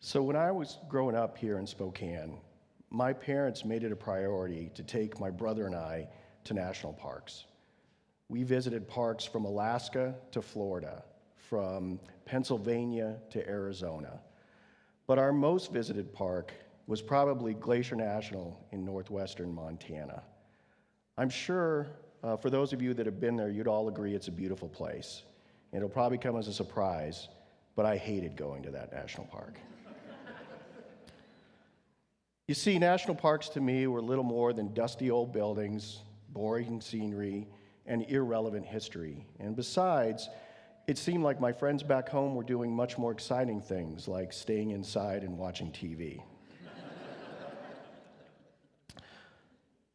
So when I was growing up here in Spokane, my parents made it a priority to take my brother and I to national parks. We visited parks from Alaska to Florida, from Pennsylvania to Arizona. But our most visited park was probably Glacier National in northwestern Montana. I'm sure for those of you that have been there, you'd all agree it's a beautiful place. And it'll probably come as a surprise, but I hated going to that national park. You see, national parks to me were little more than dusty old buildings, boring scenery, and irrelevant history. And besides, it seemed like my friends back home were doing much more exciting things, like staying inside and watching TV.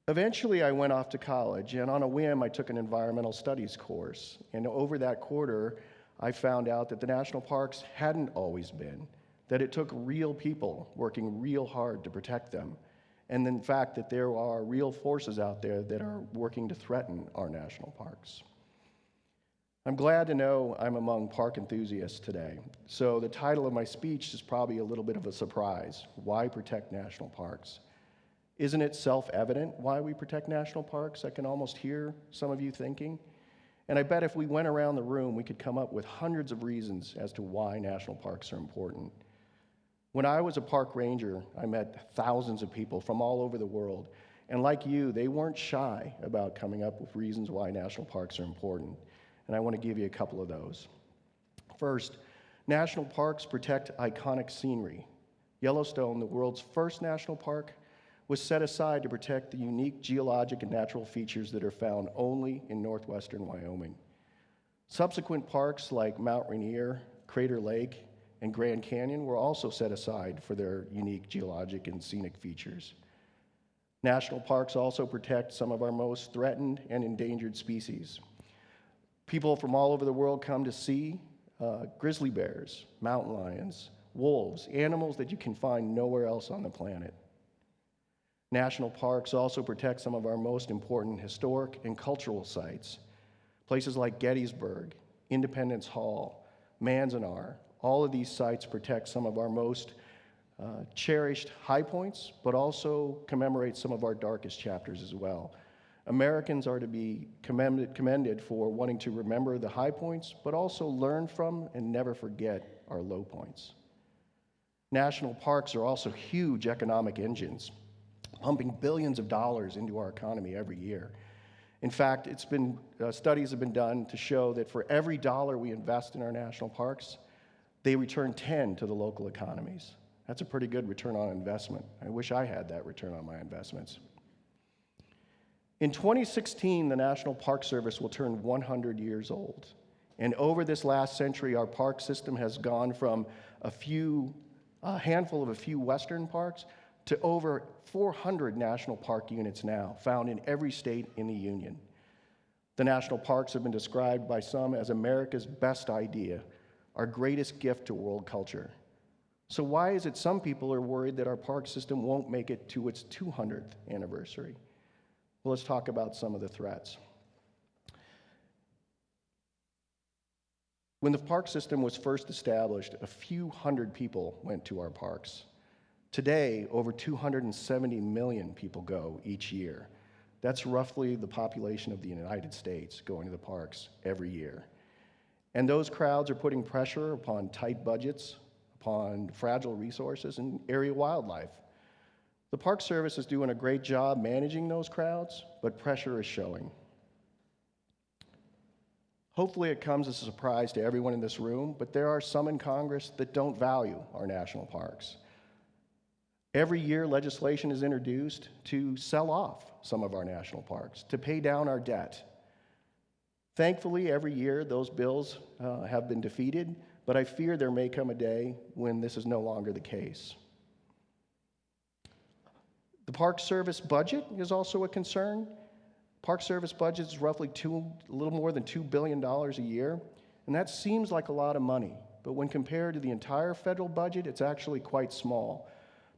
Eventually, I went off to college, and on a whim, I took an environmental studies course. And over that quarter, I found out that the national parks hadn't always been, that it took real people working real hard to protect them, and in fact, that there are real forces out there that are working to threaten our national parks. I'm glad to know I'm among park enthusiasts today. So the title of my speech is probably a little bit of a surprise. Why protect national parks? Isn't it self-evident why we protect national parks? I can almost hear some of you thinking. And I bet if we went around the room, we could come up with hundreds of reasons as to why national parks are important. When I was a park ranger, I met thousands of people from all over the world. And like you, they weren't shy about coming up with reasons why national parks are important. And I want to give you a couple of those. First, national parks protect iconic scenery. Yellowstone, the world's first national park, was set aside to protect the unique geologic and natural features that are found only in northwestern Wyoming. Subsequent parks like Mount Rainier, Crater Lake, and Grand Canyon were also set aside for their unique geologic and scenic features. National parks also protect some of our most threatened and endangered species. People from all over the world come to see grizzly bears, mountain lions, wolves, animals that you can find nowhere else on the planet. National parks also protect some of our most important historic and cultural sites. Places like Gettysburg, Independence Hall, Manzanar, all of these sites protect some of our most cherished high points, but also commemorate some of our darkest chapters as well. Americans are to be commended for wanting to remember the high points, but also learn from and never forget our low points. National parks are also huge economic engines, pumping billions of dollars into our economy every year. In fact, studies have been done to show that for every dollar we invest in our national parks, they return 10 to the local economies. That's a pretty good return on investment. I wish I had that return on my investments. In 2016, the National Park Service will turn 100 years old. And over this last century, our park system has gone from a handful of a few Western parks to over 400 national park units now, found in every state in the Union. The national parks have been described by some as America's best idea, our greatest gift to world culture. So why is it some people are worried that our park system won't make it to its 200th anniversary? Well, let's talk about some of the threats. When the park system was first established, a few hundred people went to our parks. Today, over 270 million people go each year. That's roughly the population of the United States going to the parks every year. And those crowds are putting pressure upon tight budgets, upon fragile resources, and area wildlife. The Park Service is doing a great job managing those crowds, but pressure is showing. Hopefully it comes as a surprise to everyone in this room, but there are some in Congress that don't value our national parks. Every year, legislation is introduced to sell off some of our national parks, to pay down our debt. Thankfully, every year, those bills have been defeated, but I fear there may come a day when this is no longer the case. The Park Service budget is also a concern. Park Service budget is roughly a little more than $2 billion a year, and that seems like a lot of money, but when compared to the entire federal budget, it's actually quite small.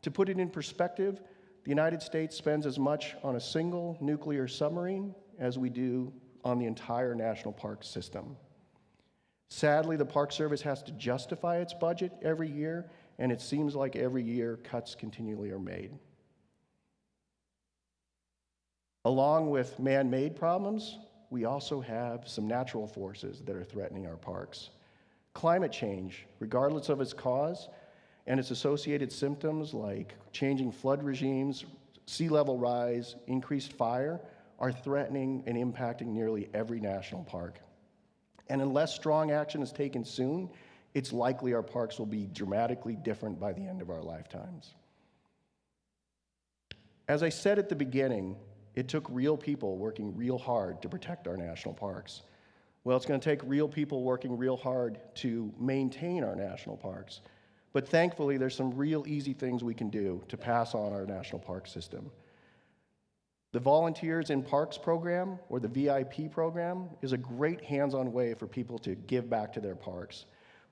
To put it in perspective, the United States spends as much on a single nuclear submarine as we do on the entire national park system. Sadly, the Park Service has to justify its budget every year, and it seems like every year cuts continually are made. Along with man-made problems, we also have some natural forces that are threatening our parks. Climate change, regardless of its cause, and its associated symptoms like changing flood regimes, sea level rise, increased fire, are threatening and impacting nearly every national park. And unless strong action is taken soon, it's likely our parks will be dramatically different by the end of our lifetimes. As I said at the beginning, it took real people working real hard to protect our national parks. Well, it's going to take real people working real hard to maintain our national parks. But thankfully, there's some real easy things we can do to pass on our national park system. The Volunteers in Parks program, or the VIP program, is a great hands-on way for people to give back to their parks.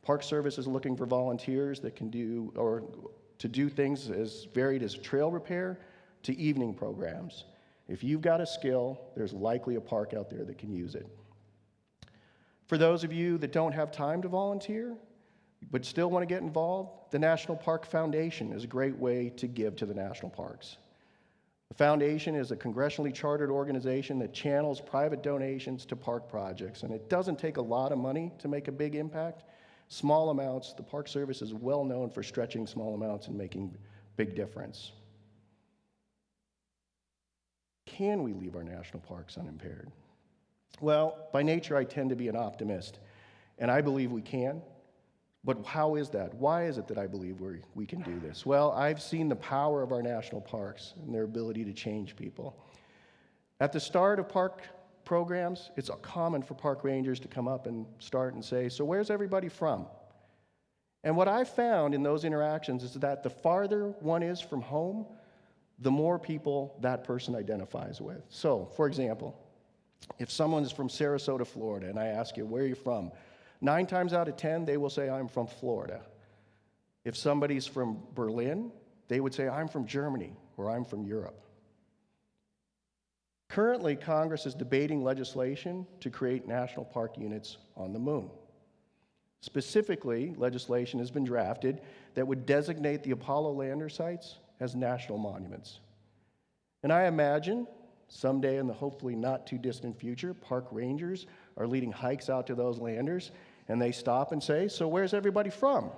Park Service is looking for volunteers that can do things as varied as trail repair to evening programs. If you've got a skill, there's likely a park out there that can use it. For those of you that don't have time to volunteer, but still want to get involved, the National Park Foundation is a great way to give to the national parks. The foundation is a congressionally chartered organization that channels private donations to park projects, and it doesn't take a lot of money to make a big impact. Small amounts, the Park Service is well known for stretching small amounts and making big difference. Can we leave our national parks unimpaired? Well, by nature, I tend to be an optimist, and I believe we can. But how is that? Why is it that I believe we can do this? Well, I've seen the power of our national parks and their ability to change people. At the start of park programs, it's common for park rangers to come up and start and say, "So where's everybody from?" And what I've found in those interactions is that the farther one is from home, the more people that person identifies with. So, for example, if someone's from Sarasota, Florida, and I ask you, "Where are you from?" 9 times out of 10, they will say, "I'm from Florida." If somebody's from Berlin, they would say, "I'm from Germany," or "I'm from Europe." Currently, Congress is debating legislation to create national park units on the moon. Specifically, legislation has been drafted that would designate the Apollo lander sites as national monuments. And I imagine someday in the hopefully not too distant future, park rangers are leading hikes out to those landers, and they stop and say, "So where's everybody from?"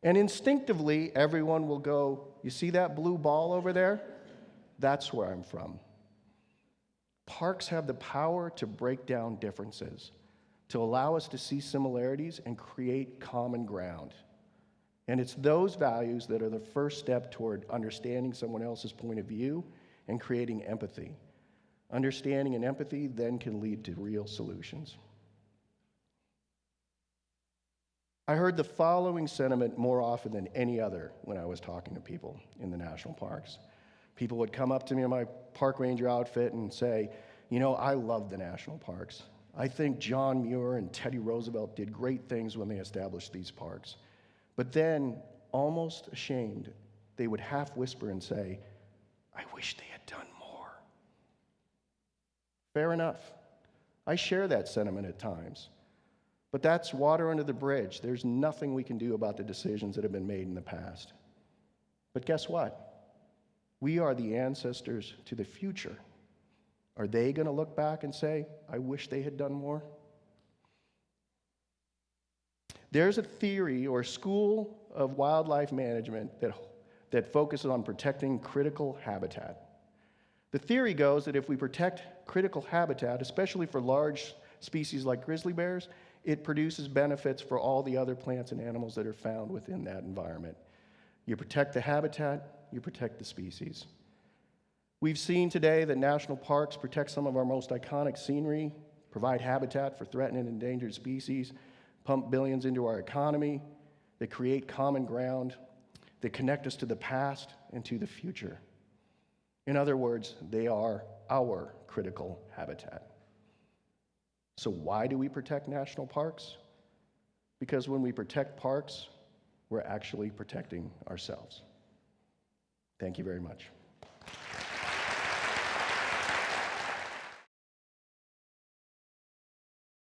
And instinctively, everyone will go, "You see that blue ball over there? That's where I'm from." Parks have the power to break down differences, to allow us to see similarities and create common ground. And it's those values that are the first step toward understanding someone else's point of view and creating empathy. Understanding and empathy then can lead to real solutions. I heard the following sentiment more often than any other when I was talking to people in the national parks. People would come up to me in my park ranger outfit and say, "You know, I love the national parks. I think John Muir and Teddy Roosevelt did great things when they established these parks." But then, almost ashamed, they would half whisper and say, "I wish they had done more." Fair enough. I share that sentiment at times. But that's water under the bridge. There's nothing we can do about the decisions that have been made in the past. But guess what? We are the ancestors to the future. Are they going to look back and say, "I wish they had done more"? There's a theory or school of wildlife management that focuses on protecting critical habitat. The theory goes that if we protect critical habitat, especially for large species like grizzly bears, it produces benefits for all the other plants and animals that are found within that environment. You protect the habitat, you protect the species. We've seen today that national parks protect some of our most iconic scenery, provide habitat for threatened and endangered species, pump billions into our economy, that create common ground, that connect us to the past and to the future. In other words, they are our critical habitat. So why do we protect national parks? Because when we protect parks, we're actually protecting ourselves. Thank you very much.